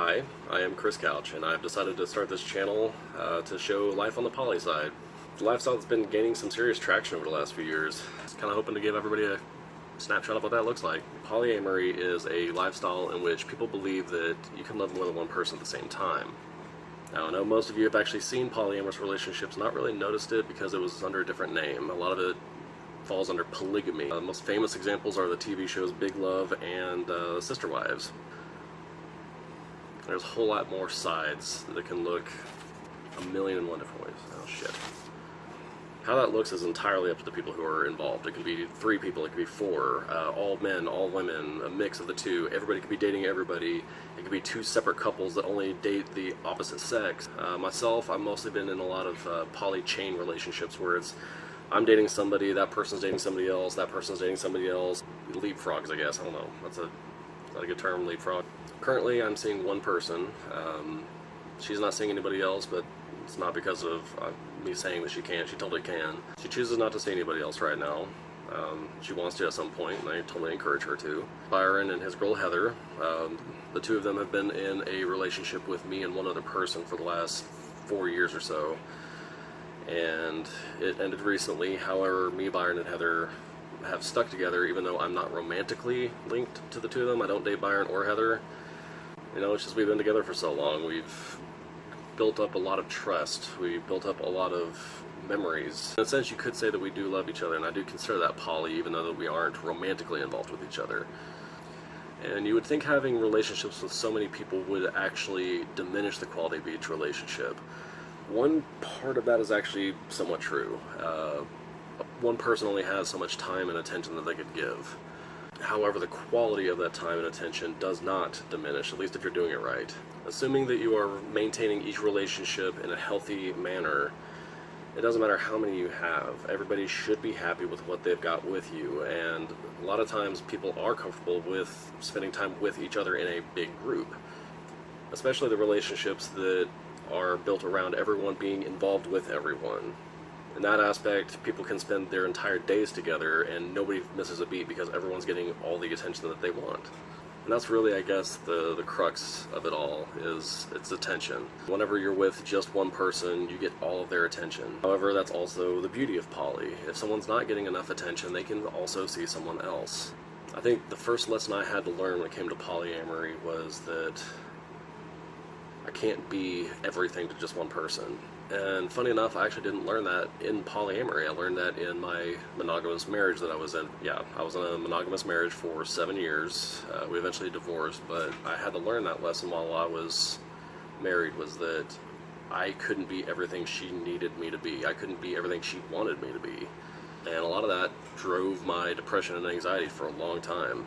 Hi, I am Chris Couch, and I've decided to start this channel to show life on the poly side. The lifestyle that's been gaining some serious traction over the last few years. Just kind of hoping to give everybody a snapshot of what that looks like. Polyamory is a lifestyle in which people believe that you can love more than one person at the same time. Now, I know most of you have actually seen polyamorous relationships, not really noticed it because it was under a different name. A lot of it falls under polygamy. The most famous examples are the TV shows Big Love and Sister Wives. There's a whole lot more sides that can look a million and one different ways. Oh shit. How that looks is entirely up to the people who are involved. It can be 3 people, it can be 4, all men, all women, a mix of the two. Everybody could be dating everybody. It could be 2 separate couples that only date the opposite sex. Myself, I've mostly been in a lot of poly chain relationships where it's I'm dating somebody, that person's dating somebody else, that person's dating somebody else. Leapfrogs, I guess. I don't know. Is that a good term, leapfrog? Currently, I'm seeing one person. She's not seeing anybody else, but it's not because of me saying that she can't. She totally can. She chooses not to see anybody else right now. She wants to at some point, and I totally encourage her to. Byron and his girl Heather, the 2 of them have been in a relationship with me and one other person for the last 4 years or so. And it ended recently. However, me, Byron, and Heather have stuck together even though I'm not romantically linked to the 2 of them. I don't date Byron or Heather. You know, it's just we've been together for so long. We've built up a lot of trust. We've built up a lot of memories. In a sense, you could say that we do love each other, and I do consider that poly, even though that we aren't romantically involved with each other. And you would think having relationships with so many people would actually diminish the quality of each relationship. One part of that is actually somewhat true. One person only has so much time and attention that they could give. However, the quality of that time and attention does not diminish, at least if you're doing it right. Assuming that you are maintaining each relationship in a healthy manner, it doesn't matter how many you have. Everybody should be happy with what they've got with you, and a lot of times people are comfortable with spending time with each other in a big group. Especially the relationships that are built around everyone being involved with everyone. In that aspect, people can spend their entire days together and nobody misses a beat because everyone's getting all the attention that they want. And that's really, I guess, the crux of it all, is it's attention. Whenever you're with just one person, you get all of their attention. However, that's also the beauty of poly. If someone's not getting enough attention, they can also see someone else. I think the first lesson I had to learn when it came to polyamory was that I can't be everything to just one person. And funny enough, I actually didn't learn that in polyamory. I learned that in my monogamous marriage that I was in. Yeah, I was in a monogamous marriage for 7 years. We eventually divorced, but I had to learn that lesson while I was married, was that I couldn't be everything she needed me to be. I couldn't be everything she wanted me to be. And a lot of that drove my depression and anxiety for a long time.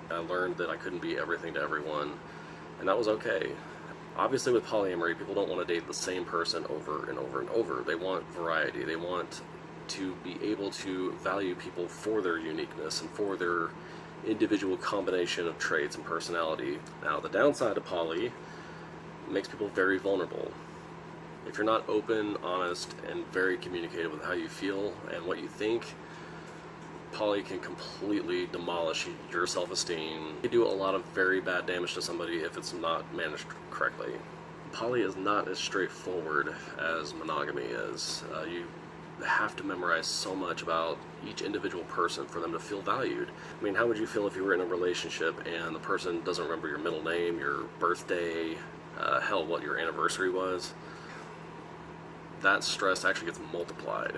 I learned that I couldn't be everything to everyone, and that was okay. Obviously with polyamory, people don't want to date the same person over and over and over. They want variety. They want to be able to value people for their uniqueness and for their individual combination of traits and personality. Now, the downside of poly makes people very vulnerable. If you're not open, honest, and very communicative with how you feel and what you think, poly can completely demolish your self-esteem. You do a lot of very bad damage to somebody if it's not managed correctly. Poly is not as straightforward as monogamy is. You have to memorize so much about each individual person for them to feel valued. I mean, how would you feel if you were in a relationship and the person doesn't remember your middle name, your birthday, hell, what your anniversary was? That stress actually gets multiplied,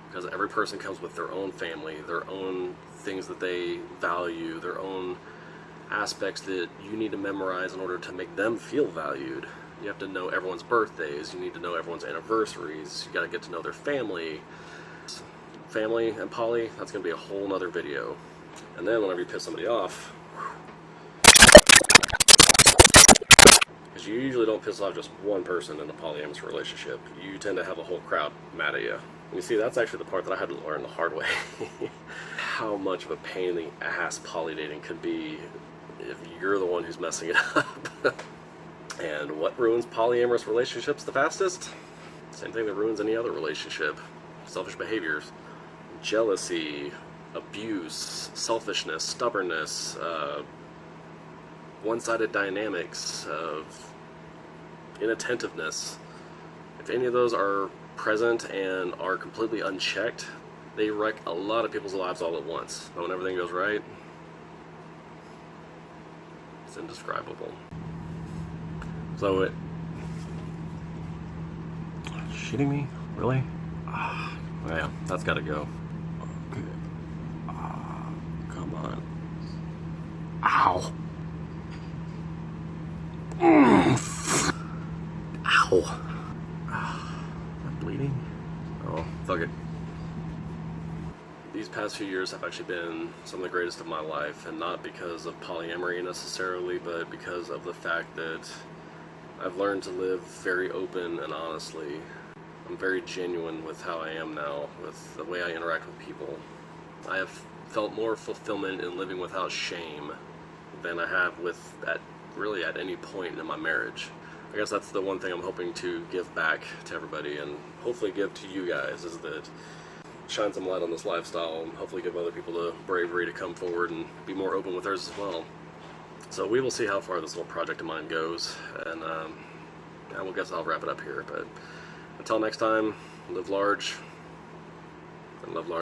because every person comes with their own family, their own things that they value, their own aspects that you need to memorize in order to make them feel valued. You have to know everyone's birthdays, you need to know everyone's anniversaries, you gotta get to know their family. Family and poly, that's gonna be a whole nother video. And then whenever you piss somebody off, because you usually don't piss off just one person in a polyamorous relationship, you tend to have a whole crowd mad at you. You see, that's actually the part that I had to learn the hard way. How much of a pain in the ass poly dating could be if you're the one who's messing it up. And what ruins polyamorous relationships the fastest? Same thing that ruins any other relationship. Selfish behaviors. Jealousy, abuse, selfishness, stubbornness, one-sided dynamics, of inattentiveness, if any of those are present and are completely unchecked, they wreck a lot of people's lives all at once. But when everything goes right, it's indescribable. So it... Shitting me? Really? Yeah, that's gotta go. Okay. Come on. Ow. Ow. Am I bleeding? Oh, fuck it. These past few years have actually been some of the greatest of my life, and not because of polyamory necessarily, but because of the fact that I've learned to live very open and honestly. I'm very genuine with how I am now, with the way I interact with people. I have felt more fulfillment in living without shame than I have really at any point in my marriage. I guess that's the one thing I'm hoping to give back to everybody, and hopefully give to you guys, is that shine some light on this lifestyle, and hopefully give other people the bravery to come forward and be more open with theirs as well. So we will see how far this little project of mine goes, and I will guess I'll wrap it up here. But until next time, live large and love large.